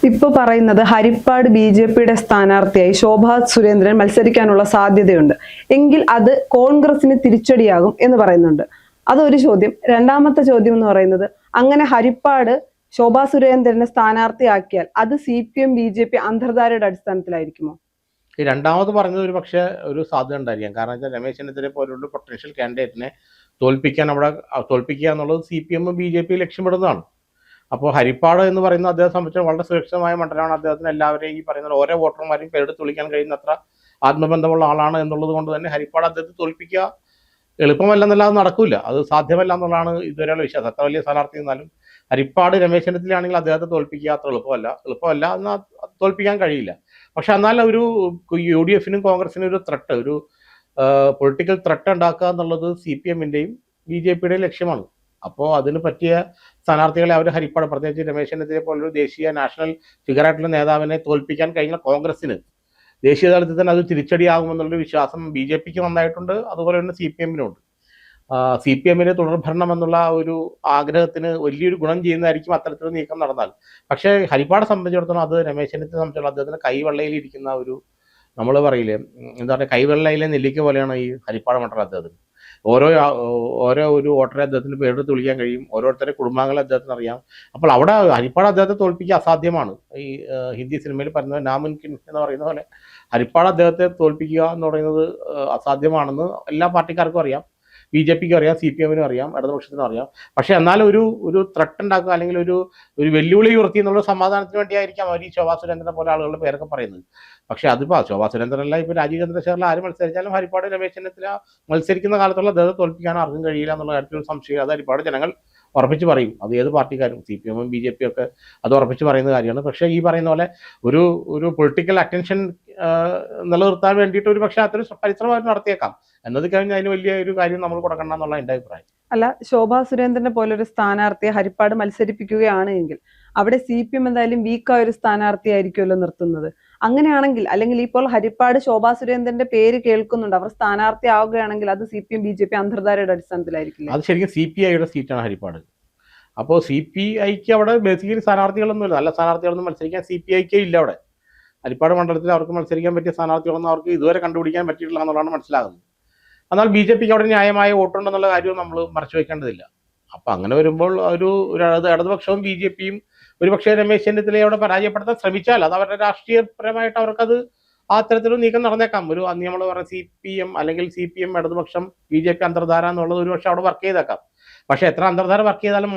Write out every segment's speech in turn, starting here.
ഇപ്പൊ പറയുന്നത് ഹരിപ്പാട് ബി.ജെ.പിയുടെ സ്ഥാനാർത്ഥിയായി ശോഭാ സുരേന്ദ്രൻ മത്സരിക്കാനുള്ള സാധ്യതയുണ്ട്. എങ്കിൽ അത് കോൺഗ്രസിന് തിരിച്ചടിയാകും എന്ന് പറയുന്നുണ്ട്. അതൊരു ചോദ്യം. രണ്ടാമത്തെ ചോദ്യം എന്ന് പറയുന്നത്, അങ്ങനെ ഹരിപ്പാട് ശോഭാ സുരേന്ദ്രനെ സ്ഥാനാർത്ഥിയാക്കിയാൽ അത് CPM BJP അന്തർധാരയുടെ അടിസ്ഥാനത്തിലായിരിക്കുമോ? ഈ രണ്ടാമത് പറഞ്ഞത് ഒരു പക്ഷേ ഒരു സാധ്യത ഉണ്ടായിരിക്കാം. കാരണം വെച്ചാൽ രമേശ് ചെന്നിത്തല പോലുള്ള പൊട്ടൻഷ്യൽ കാൻഡിഡേറ്റിനെ തോൽപ്പിക്കുക എന്നുള്ളത് CPM BJP ലക്ഷ്യമിടുന്നതാണ്. അപ്പോൾ ഹരിപ്പാട് എന്ന് പറയുന്ന അദ്ദേഹത്തെ സംബന്ധിച്ച് വളരെ സുരക്ഷിതമായ മണ്ഡലമാണ്. അദ്ദേഹത്തിന് എല്ലാവരെയും ഈ പറയുന്ന ഓരോ വോട്ടർമാരെയും പേരെടുത്ത് വിളിക്കാൻ കഴിയുന്നത്ര ആത്മബന്ധമുള്ള ആളാണ് എന്നുള്ളത് കൊണ്ട് തന്നെ ഹരിപ്പാട് അദ്ദേഹത്തെ തോൽപ്പിക്കുക എളുപ്പമല്ലെന്നല്ല, അത് നടക്കില്ല, അത് സാധ്യമല്ല എന്നുള്ളതാണ് ഇതുവരെയുള്ള വിശ്വാസം. അത്ര വലിയ സ്ഥാനാർത്ഥി എന്നാലും ഹരിപ്പാട് രമേശ് ചെന്നിത്തലയാണെങ്കിൽ അദ്ദേഹത്തെ തോൽപ്പിക്കുക അത്ര എളുപ്പമല്ല എന്നാൽ തോൽപ്പിക്കാൻ കഴിയില്ല. പക്ഷെ എന്നാൽ ഒരു UDF-നും കോൺഗ്രസിനും ഒരു ത്രെട്ട്, ഒരു പൊളിറ്റിക്കൽ ത്രെട്ട് ഉണ്ടാക്കുക എന്നുള്ളത് CPM-ന്റെയും BJP-യുടെയും ലക്ഷ്യമാണ്. അപ്പോൾ അതിന് പറ്റിയ സ്ഥാനാർത്ഥികളെ അവർ ഹരിപ്പാട്, പ്രത്യേകിച്ച് രമേശ് ചെന്നിത്തലയെ പോലൊരു ദേശീയ നാഷണൽ ഫിഗറായിട്ടുള്ള നേതാവിനെ തോൽപ്പിക്കാൻ കഴിഞ്ഞ കോൺഗ്രസിന് ദേശീയ തലത്തിൽ തന്നെ അത് തിരിച്ചടിയാകുമെന്നുള്ളൊരു വിശ്വാസം BJP-ക്ക് നന്നായിട്ടുണ്ട്. അതുപോലെ തന്നെ CPM-നുണ്ട്. CPM-ന് തുടർഭരണം എന്നുള്ള ഒരു ആഗ്രഹത്തിന് വലിയൊരു ഗുണം ചെയ്യുന്നതായിരിക്കും അത്തരത്തിലൊരു നീക്കം നടന്നാൽ. പക്ഷേ ഹരിപ്പാട് സംബന്ധിച്ചിടത്തോളം അത് രമേശ് ചെന്നിത്തല സംബന്ധിച്ചിടത്തോളം അദ്ദേഹത്തിന് കൈവെള്ളയിലിരിക്കുന്ന ഒരു, നമ്മൾ പറയില്ലേ, എന്താ പറയുക, കൈവെള്ളയിലെ നെല്ലിക്ക പോലെയാണ് ഈ ഹരിപ്പാട് മണ്ഡലം അദ്ദേഹത്തിന്. ഓരോ ഒരു വോട്ടറെ അദ്ദേഹത്തിന് പേരെടുത്ത് വിളിക്കാൻ കഴിയും. ഓരോരുത്തരുടെ കുടുംബാംഗങ്ങളെ അദ്ദേഹത്തിന് അറിയാം. അപ്പോൾ അവിടെ ഹരിപ്പാട് അദ്ദേഹത്തെ തോൽപ്പിക്കുക അസാധ്യമാണ്. ഈ ഹിന്ദി സിനിമയിൽ പറയുന്നത് നാമുൻകിൻ എന്ന് പറയുന്ന പോലെ ഹരിപ്പാട് അദ്ദേഹത്തെ തോൽപ്പിക്കുക എന്ന് പറയുന്നത് അസാധ്യമാണെന്ന് എല്ലാ പാർട്ടിക്കാർക്കും അറിയാം. BJP-ക്കും അറിയാം, CPM-നും അറിയാം, ഇടതുപക്ഷത്തിനും അറിയാം. പക്ഷെ എന്നാലും ഒരു ത്രെട്ട് ഉണ്ടാക്കുക, അല്ലെങ്കിൽ ഒരു വെല്ലുവിളി ഉയർത്തി എന്നുള്ള സമാധാനത്തിന് വേണ്ടിയായിരിക്കാം അവർ ഈ ശോഭാ സുരേന്ദ്രനെ പോലെ ആളുകളുടെ പേരൊക്കെ പറയുന്നത്. പക്ഷെ അതിപ്പോൾ ശോഭാ സുരേന്ദ്രനല്ല, ഇപ്പോൾ രാജീവ് ചന്ദ്രശേഖറിൽ ആര് മത്സരിച്ചാലും ഹരിപ്പാട് രമേശ് ചെന്നിത്തല മത്സരിക്കുന്ന കാലത്തുള്ള അദ്ദേഹത്തെ തോൽപ്പിക്കാൻ ആർക്കും കഴിയില്ല എന്നുള്ള കാര്യത്തിൽ സംശയം അത് ഹരിപ്പാട് ജനങ്ങൾ ഉറപ്പിച്ച് പറയും. അത് ഏത് പാർട്ടിക്കാരും, CPM-ഉം BJP-യും ഒക്കെ അത് ഉറപ്പിച്ച് പറയുന്ന കാര്യമാണ്. പക്ഷേ ഈ പറയുന്ന പോലെ ഒരു പൊളിറ്റിക്കൽ അറ്റൻഷൻ നിലനിർത്താൻ വേണ്ടിയിട്ട് ഒരു പക്ഷേ അതൊരു പരിശ്രമം അവർ നടത്തിയേക്കാം. എന്നത് കഴിഞ്ഞാൽ അതിന് വലിയ ഒരു കാര്യം നമ്മൾ കൊടുക്കണം എന്നുള്ള എൻ്റെ അഭിപ്രായം. അല്ല, ശോഭാ സുരേന്ദ്രനെ പോലൊരു സ്ഥാനാർത്ഥിയെ ഹരിപ്പാട് മത്സരിപ്പിക്കുകയാണ് എങ്കിൽ അവിടെ CPM എന്തായാലും വീക്കായ ഒരു സ്ഥാനാർത്ഥിയായിരിക്കുമല്ലോ നിർത്തുന്നത്. അങ്ങനെയാണെങ്കിൽ, അല്ലെങ്കിൽ ഇപ്പോൾ ഹരിപ്പാട് ശോഭാ സുരേന്ദ്രന്റെ പേര് കേൾക്കുന്നുണ്ട്, അവർ സ്ഥാനാർത്ഥി ആവുകയാണെങ്കിൽ അത് CPM BJP അന്തർധാരയുടെ അടിസ്ഥാനത്തിലായിരിക്കില്ല. അത് ശരിക്കും CPI-യുടെ സീറ്റാണ് ഹരിപ്പാട്. അപ്പോൾ CPI-ക്ക് അവിടെ ബേസിക്കലി സ്ഥാനാർത്ഥികളൊന്നുമില്ല, നല്ല സ്ഥാനാർത്ഥികളൊന്നും മത്സരിക്കാൻ CPI-ക്ക് ഇല്ല. അവിടെ ഹരിപ്പാട് മണ്ഡലത്തിൽ അവർക്ക് മത്സരിക്കാൻ പറ്റിയ സ്ഥാനാർത്ഥികളൊന്നും അവർക്ക് ഇതുവരെ കണ്ടുപിടിക്കാൻ പറ്റിയിട്ടില്ല എന്നുള്ളതാണ് മനസ്സിലാകുന്നത്. എന്നാൽ BJP-ക്ക് അവിടെ ന്യായമായ വോട്ടുണ്ടെന്നുള്ള കാര്യവും നമ്മൾ മറച്ചു വയ്ക്കേണ്ടതില്ല. അപ്പം അങ്ങനെ വരുമ്പോൾ ഇടതുപക്ഷവും BJP-യും ഒരുപക്ഷെ രമേശ് ചെന്നിത്തലയെ അവിടെ പരാജയപ്പെടുത്താൻ ശ്രമിച്ചാൽ അത് അവരുടെ രാഷ്ട്രീയപരമായിട്ട് അവർക്കത് ആ തരത്തിലൊരു നീക്കം നടന്നേക്കാം. നമ്മൾ പറഞ്ഞ CPM അല്ലെങ്കിൽ CPM ഇടതുപക്ഷം BJP അന്തർധാര എന്നുള്ളത് ഒരുപക്ഷെ അവിടെ വർക്ക് ചെയ്തേക്കാം. പക്ഷെ എത്ര അന്തർധാര വർക്ക് ചെയ്താലും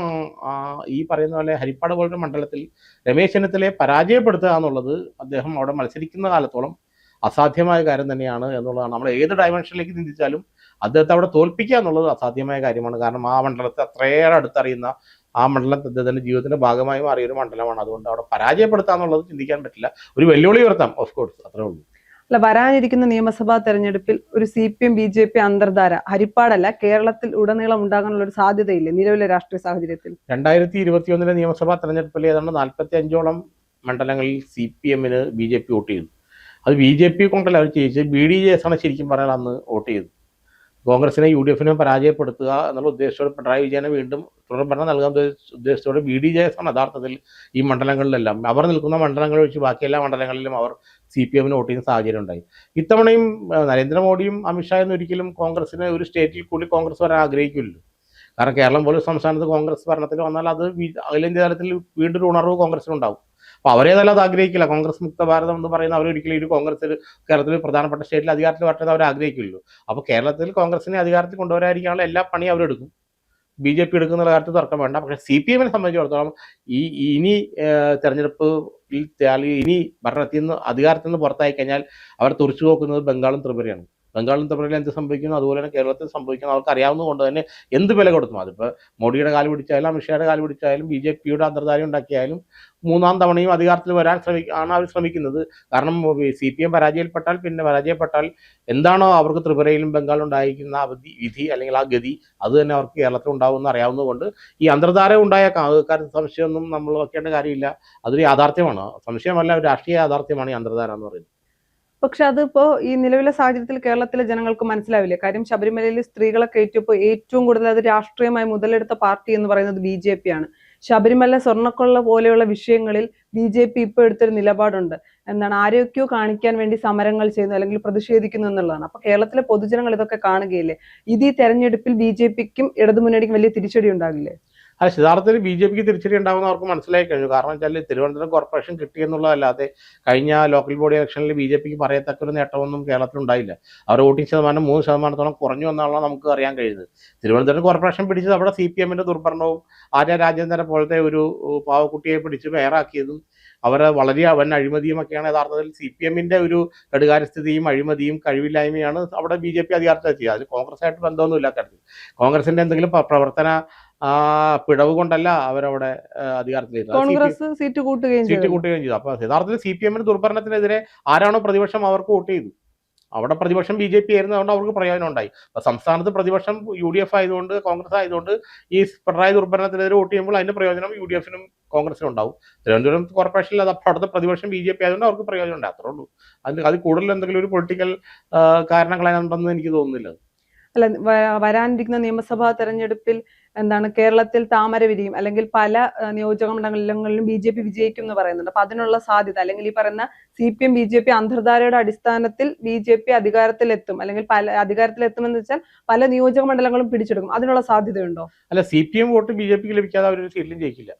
ഈ പറയുന്ന പോലെ ഹരിപ്പാട് പോലൊരു മണ്ഡലത്തിൽ രമേശ് ചെന്നിത്തലയെ പരാജയപ്പെടുത്തുക എന്നുള്ളത് അദ്ദേഹം അവിടെ മത്സരിക്കുന്ന കാലത്തോളം അസാധ്യമായ കാര്യം തന്നെയാണ് എന്നുള്ളതാണ്. നമ്മൾ ഏത് ഡയമെൻഷനിലേക്ക് ചിന്തിച്ചാലും അദ്ദേഹത്തെ അവിടെ തോൽപ്പിക്കുക എന്നുള്ളത് അസാധ്യമായ കാര്യമാണ്. കാരണം ആ മണ്ഡലത്തെ അത്രയേറെ അടുത്തറിയുന്ന, ആ മണ്ഡലം അദ്ദേഹത്തിൻ്റെ ജീവിതത്തിന്റെ ഭാഗമായി മാറിയൊരു മണ്ഡലമാണ്. അതുകൊണ്ട് അവിടെ പരാജയപ്പെടുത്തുക എന്നുള്ളത് ചിന്തിക്കാൻ പറ്റില്ല. ഒരു വെല്ലുവിളി ഉയർത്താം, ഓഫ് കോഴ്സ്, അത്രേ ഉള്ളൂ. അല്ല, വരാനിരിക്കുന്ന നിയമസഭാ തെരഞ്ഞെടുപ്പിൽ ഒരു CPM BJP അന്തർധാര ഹരിപ്പാടല്ല കേരളത്തിൽ ഉടനീളം ഉണ്ടാകാനുള്ള ഒരു സാധ്യതയില്ലേ നിലവിലെ രാഷ്ട്രീയ സാഹചര്യത്തിൽ? 2021 നിയമസഭാ തെരഞ്ഞെടുപ്പിൽ ഏതാണ്ട് 45ഓളം മണ്ഡലങ്ങളിൽ CPM-ന് BJP വോട്ട് ചെയ്തു. അത് BJP കൊണ്ടല്ല അവർ ചെയ്യിച്ചത്, BDJS ആണ് ശരിക്കും പറഞ്ഞാൽ അന്ന് വോട്ട് ചെയ്തത്. കോൺഗ്രസിനെ UDF-നെ പരാജയപ്പെടുത്തുക എന്നുള്ള ഉദ്ദേശത്തോടെ പിണറായി വിജയനെ വീണ്ടും തുടർഭരണം നൽകാൻ ഉദ്ദേശത്തോടെ BDJS ആണ് യഥാർത്ഥത്തിൽ ഈ മണ്ഡലങ്ങളിലെല്ലാം. അവർ നിൽക്കുന്ന മണ്ഡലങ്ങൾ ഒഴിച്ച് ബാക്കി എല്ലാ മണ്ഡലങ്ങളിലും അവർ CPM-ന് വോട്ട് ചെയ്യുന്ന സാഹചര്യം ഉണ്ടായി. ഇത്തവണയും നരേന്ദ്രമോദിയും അമിത്ഷായും ഒരിക്കലും കോൺഗ്രസിന് ഒരു സ്റ്റേറ്റിൽ കൂടി കോൺഗ്രസ് വരാൻ ആഗ്രഹിക്കില്ലല്ലോ. കാരണം കേരളം പോലെ സംസ്ഥാനത്ത് കോൺഗ്രസ് ഭരണത്തിൽ വന്നാൽ അത് അഖിലേന്ത്യാ തലത്തിൽ വീണ്ടും ഒരു ഉണർവ് കോൺഗ്രസിനുണ്ടാവും. അപ്പോൾ അവരേതല്ല അത് ആഗ്രഹിക്കില്ല. കോൺഗ്രസ് മുക്ത ഭാരതം എന്ന് പറയുന്ന അവരൊരിക്കലും ഒരു കോൺഗ്രസ് കേരളത്തിൽ പ്രധാനപ്പെട്ട സ്റ്റേറ്റിൽ അധികാരത്തിൽ വരട്ടെന്ന് അവർ ആഗ്രഹിക്കില്ലല്ലോ. അപ്പോൾ കേരളത്തിൽ കോൺഗ്രസിനെ അധികാരത്തിൽ കൊണ്ടുവരാതിരിക്കാനുള്ള എല്ലാ പണിയും അവരെടുക്കും. BJP എടുക്കുന്ന കാര്യത്തിൽ തർക്കം വേണ്ട. പക്ഷേ CPM-നെ സംബന്ധിച്ചിടത്തോളം ഇനി തെരഞ്ഞെടുപ്പ് ഇനി ഭരണത്തിൽ നിന്ന് അധികാരത്തിൽ നിന്ന് പുറത്തായി കഴിഞ്ഞാൽ അവർ തുറച്ചു നോക്കുന്നത് ബംഗാളും ത്രിപുരയാണ്. ബംഗാളിലും ത്രിപുരയിൽ എന്ത് സംഭവിക്കുന്നു അതുപോലെ തന്നെ കേരളത്തിൽ സംഭവിക്കുന്നു അവർക്ക് അറിയാവുന്നത് കൊണ്ട് തന്നെ എന്ത് വില കൊടുക്കും. അതിപ്പോൾ മോഡിയുടെ കാല് പിടിച്ചായാലും അമിത്ഷായുടെ കാല് പിടിച്ചായാലും BJP-യുടെ അന്തർധാര ഉണ്ടാക്കിയാലും മൂന്നാം തവണയും അധികാരത്തിൽ വരാൻ ആണ് അവർ ശ്രമിക്കുന്നത്. കാരണം CPM പരാജയപ്പെട്ടാൽ എന്താണോ അവർക്ക് ത്രിപുരയിലും ബംഗാളിലും ഉണ്ടായിരിക്കുന്ന വിധി അല്ലെങ്കിൽ ആ ഗതി അത് തന്നെ അവർക്ക് കേരളത്തിൽ ഉണ്ടാവുമെന്ന് അറിയാവുന്നത് കൊണ്ട് ഈ അന്തർധാര ഉണ്ടായേക്കാം. അത് സംശയമൊന്നും നമ്മൾ വെക്കേണ്ട കാര്യമില്ല. അതൊരു യാഥാർത്ഥ്യമാണ്, സംശയമല്ല, ഒരു രാഷ്ട്രീയ യാഥാർത്ഥ്യമാണ് ഈ അന്തർധാര എന്ന് പറയുന്നത്. പക്ഷെ അതിപ്പോ ഈ നിലവിലെ സാഹചര്യത്തിൽ കേരളത്തിലെ ജനങ്ങൾക്ക് മനസ്സിലാവില്ലേ? കാര്യം ശബരിമലയിൽ സ്ത്രീകളെ കയറ്റിയപ്പോൾ ഏറ്റവും കൂടുതൽ അത് രാഷ്ട്രീയമായി മുതലെടുത്ത പാർട്ടി എന്ന് പറയുന്നത് BJP ആണ്. ശബരിമല സ്വർണ്ണക്കൊള്ള പോലെയുള്ള വിഷയങ്ങളിൽ BJP ഇപ്പോൾ എടുത്തൊരു നിലപാടുണ്ട്. എന്താണ്, ആരെയൊക്കെയോ കാണിക്കാൻ വേണ്ടി സമരങ്ങൾ ചെയ്യുന്നു അല്ലെങ്കിൽ പ്രതിഷേധിക്കുന്നു എന്നുള്ളതാണ്. അപ്പൊ കേരളത്തിലെ പൊതുജനങ്ങൾ ഇതൊക്കെ കാണുകയില്ലേ? ഇത് ഈ തെരഞ്ഞെടുപ്പിൽ BJPക്കും ഇടതുമുന്നണിക്കും വലിയ തിരിച്ചടി ഉണ്ടാകില്ലേ? അത് യഥാർത്ഥത്തിൽ BJPക്ക് തിരിച്ചടി ഉണ്ടാകുന്ന അവർക്ക് മനസ്സിലായി കഴിഞ്ഞു. കാരണം വെച്ചാൽ തിരുവനന്തപുരം കോർപ്പറേഷൻ കിട്ടിയെന്നുള്ളതല്ലാതെ കഴിഞ്ഞ ലോക്കൽ ബോഡി ഇലക്ഷനിൽ BJPക്ക് പറയത്തക്ക ഒരു നേട്ടമൊന്നും കേരളത്തിൽ ഉണ്ടായില്ല. അവരുടെ വോട്ടിംഗ് ശതമാനം 3% കുറഞ്ഞു എന്നാണ് നമുക്ക് അറിയാൻ കഴിയുന്നത്. തിരുവനന്തപുരം കോർപ്പറേഷൻ പിടിച്ചത് അവിടെ CPMന്റെ ദുർഭരണവും ആര്യ രാജേന്ദ്രനെ പോലത്തെ ഒരു പാവക്കുട്ടിയെ പിടിച്ച് മേയറാക്കിയതും അവരെ വളരെ വൻ അഴിമതിയുമൊക്കെയാണ് യഥാർത്ഥത്തിൽ CPMന്റെ ഒരു ഘടുകാരസ്ഥിതിയും അഴിമതിയും കഴിവില്ലായ്മയാണ് അവിടെ BJP അധികാരത്തിലെത്തിയത്. അതിൽ കോൺഗ്രസ്സായിട്ട് ബന്ധമൊന്നുമില്ല കാര്യത്തിൽ. കോൺഗ്രസിന്റെ എന്തെങ്കിലും പ്രവർത്തന പിഴവ് കൊണ്ടല്ല അവരവിടെ അധികാരത്തിലെത്തുന്നത്. കോൺഗ്രസ് സീറ്റ് കൂട്ടുകയും ചെയ്തു. അപ്പൊ യഥാർത്ഥത്തിൽ CPMന്റെ ദുർഭരണത്തിനെതിരെ ആരാണോ പ്രതിപക്ഷം അവർക്ക് വോട്ട് ചെയ്തു. അവിടെ പ്രതിപക്ഷം BJP ആയിരുന്നു, അതുകൊണ്ട് അവർക്ക് പ്രയോജനം ഉണ്ടായി. അപ്പൊ സംസ്ഥാനത്ത് പ്രതിപക്ഷം UDF ആയതുകൊണ്ട്, കോൺഗ്രസ് ആയതുകൊണ്ട് ഈ പിണറായി ദുർഭരണത്തിനെതിരെ വോട്ട് ചെയ്യുമ്പോൾ അതിന്റെ പ്രയോജനം UDFനും കോൺഗ്രസിനും ഉണ്ടാവും. തിരുവനന്തപുരം കോർപ്പറേഷനിൽ അത് അവിടുത്തെ പ്രതിപക്ഷം BJP ആയതുകൊണ്ട് അവർക്ക് പ്രയോജനം ഉണ്ട്, അത്രേ ഉള്ളൂ. അത് കൂടുതൽ എന്തെങ്കിലും ഒരു പൊളിറ്റിക്കൽ കാരണങ്ങളാണെന്ന് എനിക്ക് തോന്നുന്നില്ല. അല്ല, വരാനിരിക്കുന്ന നിയമസഭാ തെരഞ്ഞെടുപ്പിൽ എന്താണ് കേരളത്തിൽ താമര വിരിയും അല്ലെങ്കിൽ പല നിയോജക മണ്ഡലങ്ങളിലും BJP വിജയിക്കും എന്ന് പറയുന്നുണ്ട്. അപ്പൊ അതിനുള്ള സാധ്യത അല്ലെങ്കിൽ ഈ പറയുന്ന CPM BJP അന്തർധാരയുടെ അടിസ്ഥാനത്തിൽ BJP അധികാരത്തിലെത്തും അല്ലെങ്കിൽ അധികാരത്തിലെത്തുമെന്ന് വെച്ചാൽ പല നിയോജക മണ്ഡലങ്ങളും പിടിച്ചെടുക്കും, അതിനുള്ള സാധ്യതയുണ്ടോ? അല്ല, CPM വോട്ട് BJPക്ക് ലഭിക്കാതെ അവരൊരു സീറ്റിലും ജയിക്കില്ല.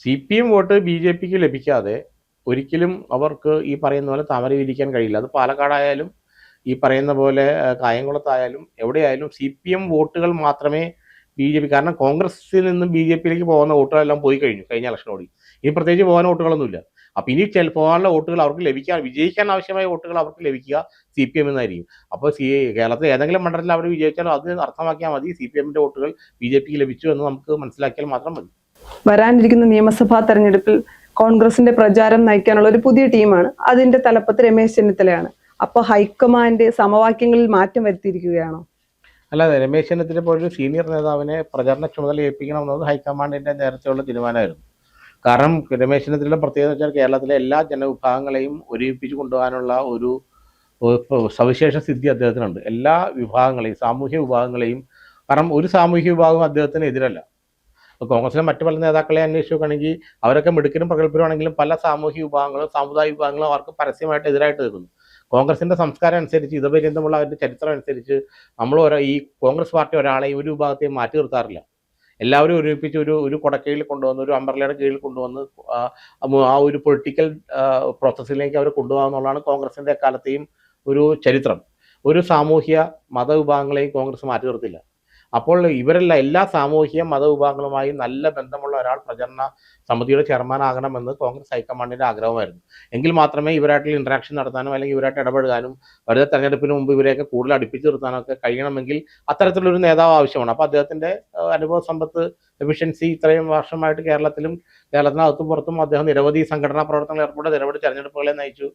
CPM വോട്ട് BJPക്ക് ലഭിക്കാതെ ഒരിക്കലും അവർക്ക് ഈ പറയുന്ന പോലെ താമര വിരിക്കാൻ കഴിയില്ല. അത് പാലക്കാടായാലും ഈ പറയുന്ന പോലെ കായംകുളത്തായാലും എവിടെയായാലും CPM വോട്ടുകൾ മാത്രമേ BJP, കാരണം കോൺഗ്രസിൽ നിന്നും BJPയിലേക്ക് പോകുന്ന വോട്ടുകളെല്ലാം പോയി കഴിഞ്ഞു കഴിഞ്ഞ ഇലക്ഷനോടി. ഇനി പ്രത്യേകിച്ച് പോകാൻ വോട്ടുകളൊന്നുമില്ല. അപ്പോൾ ഇനി പോകാനുള്ള വോട്ടുകൾ അവർക്ക് വിജയിക്കാൻ ആവശ്യമായ വോട്ടുകൾ അവർക്ക് ലഭിക്കുക CPM എന്നായിരിക്കും. അപ്പോൾ കേരളത്തിൽ ഏതെങ്കിലും മണ്ഡലത്തിൽ അവർ വിജയിച്ചാലും അത് അർത്ഥമാക്കിയാൽ മതി CPMന്റെ വോട്ടുകൾ BJPക്ക് ലഭിച്ചു എന്ന് നമുക്ക് മനസ്സിലാക്കിയാൽ മാത്രം മതി. വരാനിരിക്കുന്ന നിയമസഭാ തെരഞ്ഞെടുപ്പിൽ കോൺഗ്രസിന്റെ പ്രചാരം നയിക്കാനുള്ള ഒരു പുതിയ ടീമാണ്. അതിന്റെ തലപ്പത്ത് രമേശ് ചെന്നിത്തലയാണ്. അപ്പോൾ ഹൈക്കമാൻഡ് സമവാക്യങ്ങളിൽ മാറ്റം വരുത്തിയിരിക്കുകയാണോ? അല്ലാതെ രമേശ് ചെന്നിത്തല പോലൊരു സീനിയർ നേതാവിനെ പ്രചാരണ ചുമതല ഏൽപ്പിക്കണമെന്നത് ഹൈക്കമാൻഡിന്റെ നേരത്തെയുള്ള തീരുമാനമായിരുന്നു. കാരണം രമേശ് ചെന്നിത്തലയുടെ പ്രത്യേകത വെച്ചാൽ കേരളത്തിലെ എല്ലാ ജനവിഭാഗങ്ങളെയും ഒരുമിപ്പിച്ച് കൊണ്ടുപോകാനുള്ള ഒരു സവിശേഷ സിദ്ധി അദ്ദേഹത്തിനുണ്ട്. എല്ലാ വിഭാഗങ്ങളെയും, സാമൂഹ്യ വിഭാഗങ്ങളെയും. കാരണം ഒരു സാമൂഹ്യ വിഭാഗം അദ്ദേഹത്തിന് എതിരല്ല. കോൺഗ്രസിലെ മറ്റു പല നേതാക്കളെ അന്വേഷിച്ച് നോക്കുകയാണെങ്കിൽ അവരൊക്കെ മിടുക്കനും പ്രഗത്ഭരുമാണെങ്കിലും പല സാമൂഹ്യ വിഭാഗങ്ങളും സാമുദായിക വിഭാഗങ്ങളും അവർക്ക് പരസ്യമായിട്ട് എതിരായിട്ട് നിൽക്കുന്നു. കോൺഗ്രസിന്റെ സംസ്കാരം അനുസരിച്ച്, ഇതപര്യന്തമുള്ള അതിന്റെ ചരിത്രം അനുസരിച്ച് നമ്മൾ ഈ കോൺഗ്രസ് പാർട്ടി ഒരാളെയും ഒരു വിഭാഗത്തെയും മാറ്റി നിർത്താറില്ല. എല്ലാവരും ഒരുമിപ്പിച്ച് ഒരു കൊടക്കീഴിൽ കൊണ്ടുവന്ന്, ഒരു അംബ്രലയുടെ കീഴിൽ കൊണ്ടുവന്ന് ആ ഒരു പൊളിറ്റിക്കൽ പ്രോസസ്സിലേക്ക് അവർ കൊണ്ടുപോകാമെന്നുള്ളതാണ് കോൺഗ്രസിന്റെ എക്കാലത്തെയും ഒരു ചരിത്രം. ഒരു സാമൂഹ്യ മതവിഭാഗങ്ങളെയും കോൺഗ്രസ് മാറ്റി നിർത്തില്ല. അപ്പോൾ ഇവരെല്ലാം എല്ലാ സാമൂഹ്യ മതവിഭാഗങ്ങളുമായി നല്ല ബന്ധമുള്ള ഒരാൾ പ്രചരണ സമിതിയുടെ ചെയർമാൻ ആകണമെന്ന് കോൺഗ്രസ് ഹൈക്കമാൻഡിന്റെ ആഗ്രഹമായിരുന്നു. എങ്കിൽ മാത്രമേ ഇവരായിട്ടുള്ള ഇന്ററാക്ഷൻ നടത്താനും അല്ലെങ്കിൽ ഇവരായിട്ട് ഇടപെടാനും വരുന്ന തെരഞ്ഞെടുപ്പിന് മുമ്പ് ഇവരെയൊക്കെ കൂടുതൽ അടുപ്പിച്ച് നിർത്താനൊക്കെ കഴിയണമെങ്കിൽ അത്തരത്തിലൊരു നേതാവ് ആവശ്യമാണ്. അപ്പോൾ അദ്ദേഹത്തിന്റെ അനുഭവ സമ്പത്ത്, എഫിഷ്യൻസി, ഇത്രയും വർഷമായിട്ട് കേരളത്തിനകത്തും പുറത്തും അദ്ദേഹം നിരവധി സംഘടനാ പ്രവർത്തനങ്ങൾ ഏർപ്പെട്ട് നിരവധി തെരഞ്ഞെടുപ്പുകളെ നയിച്ചു.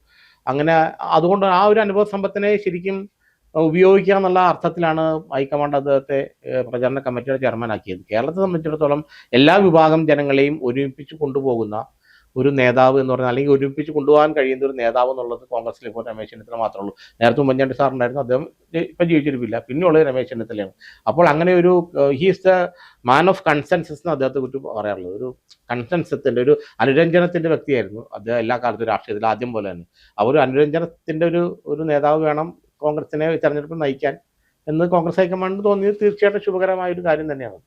അങ്ങനെ അതുകൊണ്ട് ആ ഒരു അനുഭവ സമ്പത്തിനെ ശരിക്കും ഉപയോഗിക്കുക എന്നുള്ള അർത്ഥത്തിലാണ് ഹൈക്കമാൻഡ് അദ്ദേഹത്തെ പ്രചാരണ കമ്മിറ്റിയുടെ ചെയർമാനാക്കിയത്. കേരളത്തെ സംബന്ധിച്ചിടത്തോളം എല്ലാ വിഭാഗം ജനങ്ങളെയും ഒരുമിപ്പിച്ച് കൊണ്ടുപോകുന്ന ഒരു നേതാവ് എന്ന് പറഞ്ഞാൽ, അല്ലെങ്കിൽ ഒരുമിപ്പിച്ച് കൊണ്ടുപോകാൻ കഴിയുന്ന ഒരു നേതാവ് എന്നുള്ളത് കോൺഗ്രസിൽ ഇപ്പോൾ രമേശ് ചെന്നിത്തല മാത്രമേ ഉള്ളൂ. നേരത്തെ ഉമ്മൻചാണ്ടി സാറുണ്ടായിരുന്നു, അദ്ദേഹം ഇപ്പം ജീവിച്ചിരിപ്പില്ല. പിന്നെയുള്ളത് രമേശ് ചെന്നിത്തലയാണ്. അപ്പോൾ അങ്ങനെ ഒരു he's the man of consensus എന്ന് അദ്ദേഹത്തെ കുറിച്ച് പറയാറുള്ളത്. ഒരു കൺസെൻസത്തിന്റെ, ഒരു അനുരഞ്ജനത്തിന്റെ വ്യക്തിയായിരുന്നു അദ്ദേഹം എല്ലാ കാലത്തും രാഷ്ട്രീയത്തിൽ ആദ്യം പോലെ തന്നെ. ആ ഒരു അനുരഞ്ജനത്തിന്റെ ഒരു നേതാവ് വേണം കോൺഗ്രസിനെ തെരഞ്ഞെടുപ്പ് നയിക്കാൻ എന്ന് കോൺഗ്രസ് ഹൈക്കമാൻഡ് തോന്നിയത് തീർച്ചയായിട്ടും ശുഭകരമായ ഒരു കാര്യം തന്നെയാണ്.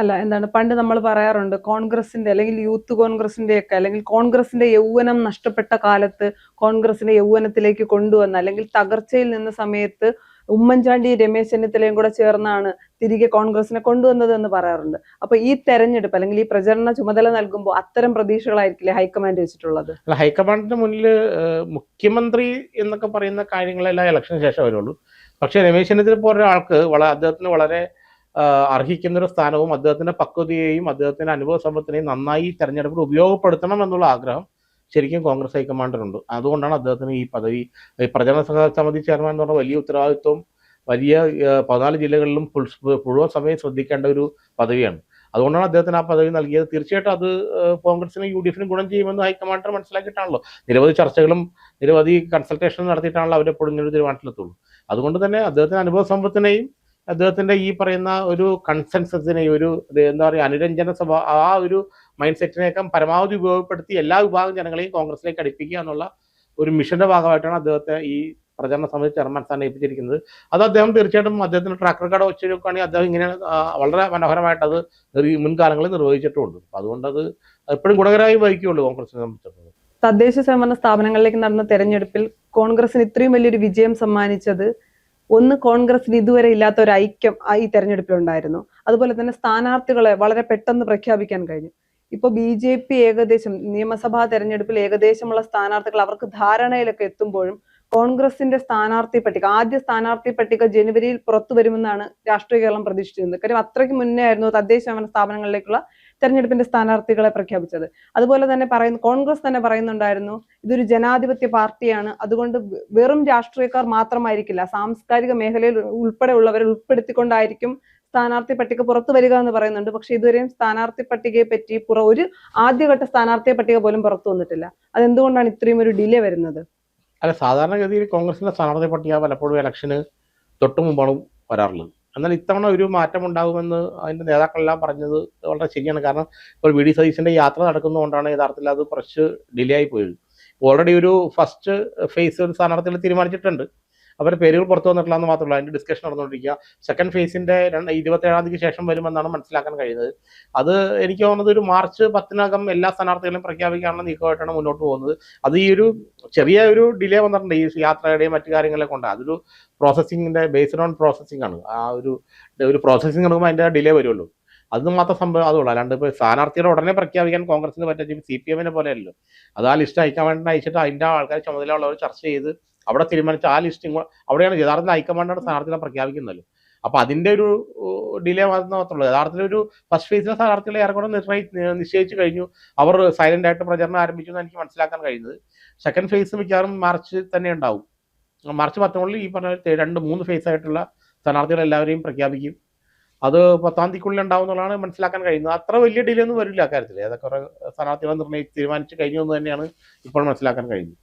അല്ല, എന്താണ് പണ്ട് നമ്മൾ പറയാറുണ്ട് കോൺഗ്രസിന്റെ അല്ലെങ്കിൽ യൂത്ത് കോൺഗ്രസിന്റെ ഒക്കെ അല്ലെങ്കിൽ കോൺഗ്രസിന്റെ യൗവനം നഷ്ടപ്പെട്ട കാലത്ത് കോൺഗ്രസിനെ യൗവനത്തിലേക്ക് കൊണ്ടുവന്ന അല്ലെങ്കിൽ തകർച്ചയിൽ നിന്ന സമയത്ത് ഉമ്മൻചാണ്ടി രമേശ് ചെന്നിത്തലയും കൂടെ ചേർന്നാണ് തിരികെ കോൺഗ്രസിനെ കൊണ്ടുവന്നത് എന്ന് പറയാറുണ്ട്. അപ്പൊ ഈ തെരഞ്ഞെടുപ്പ് അല്ലെങ്കിൽ ഈ പ്രചരണ ചുമതല നൽകുമ്പോൾ അത്തരം പ്രതീക്ഷകളായിരിക്കില്ലേ ഹൈക്കമാൻഡ് വെച്ചിട്ടുള്ളത്? ഹൈക്കമാൻഡിന്റെ മുന്നിൽ മുഖ്യമന്ത്രി എന്നൊക്കെ പറയുന്ന കാര്യങ്ങളെല്ലാം ഇലക്ഷന് ശേഷം വരുള്ളൂ. പക്ഷേ രമേശ് ചെന്നിത്തല പോലെ ആൾക്ക് അദ്ദേഹത്തിന് വളരെ അർഹിക്കുന്നൊരു സ്ഥാനവും അദ്ദേഹത്തിന്റെ പക്വതയെയും അദ്ദേഹത്തിന്റെ അനുഭവ സമ്പത്തിനെയും നന്നായി തെരഞ്ഞെടുപ്പിൽ ഉപയോഗപ്പെടുത്തണം എന്നുള്ള ആഗ്രഹം ശരിക്കും കോൺഗ്രസ് ഹൈക്കമാൻഡിനുണ്ട്. അതുകൊണ്ടാണ് അദ്ദേഹത്തിന് ഈ പദവി, പ്രചരണ സമിതി ചെയർമാൻ എന്ന് പറഞ്ഞ വലിയ ഉത്തരവാദിത്വം, വലിയ 14 ജില്ലകളിലും മുഴുവൻ സമയം ശ്രദ്ധിക്കേണ്ട ഒരു പദവിയാണ്. അതുകൊണ്ടാണ് അദ്ദേഹത്തിന് ആ പദവി നൽകിയത്. തീർച്ചയായിട്ടും അത് കോൺഗ്രസിനും UDFനും ഗുണം ചെയ്യുമെന്ന് ഹൈക്കമാൻഡ് മനസ്സിലാക്കിയിട്ടാണല്ലോ നിരവധി ചർച്ചകളും നിരവധി കൺസൾട്ടേഷനും നടത്തിയിട്ടാണല്ലോ അവരെപ്പോഴും ഇങ്ങനെ ഒരു തീരുമാനത്തിലെത്തുള്ളൂ. അതുകൊണ്ട് തന്നെ അദ്ദേഹത്തിന് അനുഭവ സമ്പത്തിനെയും അദ്ദേഹത്തിന്റെ ഈ പറയുന്ന ഒരു കൺസെൻസസിനെ എന്താ പറയുക അനുരഞ്ജന ആ ഒരു മൈൻഡ് സെറ്റിനെയൊക്കെ പരമാവധി ഉപയോഗപ്പെടുത്തി എല്ലാ വിഭാഗം ജനങ്ങളെയും കോൺഗ്രസിലേക്ക് അടുപ്പിക്കുക എന്നുള്ള ഒരു മിഷന്റെ ഭാഗമായിട്ടാണ് അദ്ദേഹത്തെ ഈ പ്രചരണ സമിതി ചെയർമാൻ സ്ഥാനം ഏൽപ്പിച്ചിരിക്കുന്നത്. അത് അദ്ദേഹം തീർച്ചയായിട്ടും അദ്ദേഹത്തിന്റെ ട്രാക്ക് റെക്കോർഡ് വെച്ച് നോക്കുകയാണെങ്കിൽ അദ്ദേഹം ഇങ്ങനെ വളരെ മനോഹരമായിട്ട് അത് മുൻകാലങ്ങളിൽ നിർവഹിച്ചിട്ടുമുണ്ട്. അപ്പം അതുകൊണ്ട് അത് എപ്പോഴും ഗുണകരമായി വഹിക്കുകയുള്ളൂ കോൺഗ്രസിനെ സംബന്ധിച്ചിടത്തോളം. തദ്ദേശ സ്വയംഭരണ സ്ഥാപനങ്ങളിലേക്ക് നടന്ന തെരഞ്ഞെടുപ്പിൽ കോൺഗ്രസിന് ഇത്രയും വലിയൊരു വിജയം സമ്മാനിച്ചത് ഒന്ന്, കോൺഗ്രസിന് ഇതുവരെ ഇല്ലാത്ത ഒരു ഐക്യം ഈ തെരഞ്ഞെടുപ്പിലുണ്ടായിരുന്നു. അതുപോലെ തന്നെ സ്ഥാനാർത്ഥികളെ വളരെ പെട്ടെന്ന് പ്രഖ്യാപിക്കാൻ കഴിഞ്ഞു. ഇപ്പൊ BJP ഏകദേശം നിയമസഭാ തെരഞ്ഞെടുപ്പിൽ ഏകദേശമുള്ള സ്ഥാനാർത്ഥികൾ അവർക്ക് ധാരണയിലൊക്കെ എത്തുമ്പോഴും കോൺഗ്രസിന്റെ ആദ്യ സ്ഥാനാർത്ഥി പട്ടിക ജനുവരിയിൽ പുറത്തു വരുമെന്നാണ് രാഷ്ട്രീയ കേരളം പ്രതീക്ഷിച്ചിരുന്നത്. കാര്യം അത്രയ്ക്ക് മുന്നേ ആയിരുന്നു തദ്ദേശ ഭരണ സ്ഥാപനങ്ങളിലേക്കുള്ള തെരഞ്ഞെടുപ്പിന്റെ സ്ഥാനാർത്ഥികളെ പ്രഖ്യാപിച്ചത്. അതുപോലെ തന്നെ കോൺഗ്രസ് തന്നെ പറയുന്നുണ്ടായിരുന്നു, ഇതൊരു ജനാധിപത്യ പാർട്ടിയാണ്, അതുകൊണ്ട് വെറും രാഷ്ട്രീയക്കാർ മാത്രമായിരിക്കില്ല, സാംസ്കാരിക മേഖലയിൽ ഉൾപ്പെടെയുള്ളവരെ ഉൾപ്പെടുത്തിക്കൊണ്ടായിരിക്കും സ്ഥാനാർത്ഥി പട്ടിക പുറത്തു വരിക എന്ന് പറയുന്നുണ്ട്. പക്ഷെ ഇതുവരെയും സ്ഥാനാർത്ഥി പട്ടികയെ പറ്റി ഒരു ആദ്യഘട്ട സ്ഥാനാർത്ഥി പട്ടിക പോലും പുറത്തു വന്നിട്ടില്ല. അതെന്തുകൊണ്ടാണ് ഇത്രയും ഒരു ഡിലേ വരുന്നത്? അല്ല, സാധാരണഗതിയിൽ കോൺഗ്രസിന്റെ സ്ഥാനാർത്ഥി പട്ടിക പലപ്പോഴും ഇലക്ഷന് തൊട്ടു മുമ്പാണ് വരാറുള്ളത്. എന്നാൽ ഇത്തവണ ഒരു മാറ്റം ഉണ്ടാകുമെന്ന് അതിന്റെ നേതാക്കളെല്ലാം പറഞ്ഞത് വളരെ ശരിയാണ്. കാരണം ഇപ്പോൾ VD സതീശന്റെ യാത്ര നടക്കുന്നതുകൊണ്ടാണ് യഥാർത്ഥത്തിൽ അത് കുറച്ച് ഡിലേ ആയി പോയത്. ഓൾറെഡി ഒരു ഫസ്റ്റ് ഫേസ് ഒരു സ്ഥാനാർത്ഥികൾ തീരുമാനിച്ചിട്ടുണ്ട്. അവരുടെ പേരുകൾ പുറത്തു വന്നിട്ടില്ല എന്ന് മാത്രമല്ല, അതിന്റെ ഡിസ്കഷൻ നടന്നുകൊണ്ടിരിക്കുക. സെക്കൻഡ് ഫേസിന്റെ 27-ാം തീയതിക്ക് ശേഷം വരുമെന്നാണ് മനസ്സിലാക്കാൻ കഴിയുന്നത്. അത് എനിക്ക് തോന്നുന്നത് ഒരു മാർച്ച് 10-നകം എല്ലാ സ്ഥാനാർത്ഥികളെയും പ്രഖ്യാപിക്കാനുള്ള നീക്കമായിട്ടാണ് മുന്നോട്ട് പോകുന്നത്. അത് ഈ ഒരു ചെറിയ ഒരു ഡിലേ വന്നിട്ടുണ്ട് ഈ യാത്രയുടെയും മറ്റു കാര്യങ്ങളെ കൊണ്ട്. അതൊരു പ്രോസസ്സിങ്ങിന്റെ ബേസ്ഡ് ഓൺ പ്രോസസ്സിംഗ് ആണ്. ആ ഒരു പ്രോസസ്സിംഗ് നടക്കുമ്പോൾ അതിന്റെ ഡിലേ വരുള്ളൂ. അത് മാത്രം സംഭവം അതുള്ളൂ. അല്ലാണ്ട് ഇപ്പോൾ സ്ഥാനാർത്ഥികളെ ഉടനെ പ്രഖ്യാപിക്കാൻ കോൺഗ്രസിന് പറ്റും CPM-നെ പോലെയല്ലോ. അത് ആ ലിസ്റ്റ് ഹൈക്കമാൻഡിന് അയച്ചിട്ട് അതിന്റെ ആൾക്കാർ ചുമതലയുള്ളവർ ചർച്ച ചെയ്ത് അവിടെ തീരുമാനിച്ച ആ ലിസ്റ്റിംഗ് അവിടെയാണ് യഥാർത്ഥത്തിൽ ഹൈക്കമാൻഡാണ് സ്ഥാനാർത്ഥികളെ പ്രഖ്യാപിക്കുന്നത്. അപ്പൊ അതിന്റെ ഒരു ഡിലേ മാത്രമേ യഥാർത്ഥത്തിൽ ഒരു ഫസ്റ്റ് ഫേസിലെ സ്ഥാനാർത്ഥികളെ ഏറെക്കൂടെ നിശ്ചയിച്ചു കഴിഞ്ഞു. അവർ സൈലന്റ് ആയിട്ട് പ്രചരണം ആരംഭിച്ചു എന്ന് എനിക്ക് മനസ്സിലാക്കാൻ കഴിയുന്നത്. സെക്കൻഡ് ഫേസ് മിക്കവാറും മാർച്ച് തന്നെ ഉണ്ടാവും. മാർച്ച് 19 ഈ പറഞ്ഞ 2-3 ഫേസ് ആയിട്ടുള്ള സ്ഥാനാർത്ഥികൾ എല്ലാവരെയും പ്രഖ്യാപിക്കും. അത് 10-ാം തീയതിക്കുള്ളിൽ ഉണ്ടാവും എന്നുള്ളതാണ് മനസ്സിലാക്കാൻ കഴിയുന്നത്. അത്ര വലിയ ഡിലേ ഒന്നും വരില്ല അക്കാര്യത്തിൽ. ഏതൊക്കെ സ്ഥാനാർത്ഥികളെ തീരുമാനിച്ചു കഴിഞ്ഞു എന്ന് തന്നെയാണ് ഇപ്പോൾ മനസ്സിലാക്കാൻ കഴിയുന്നത്.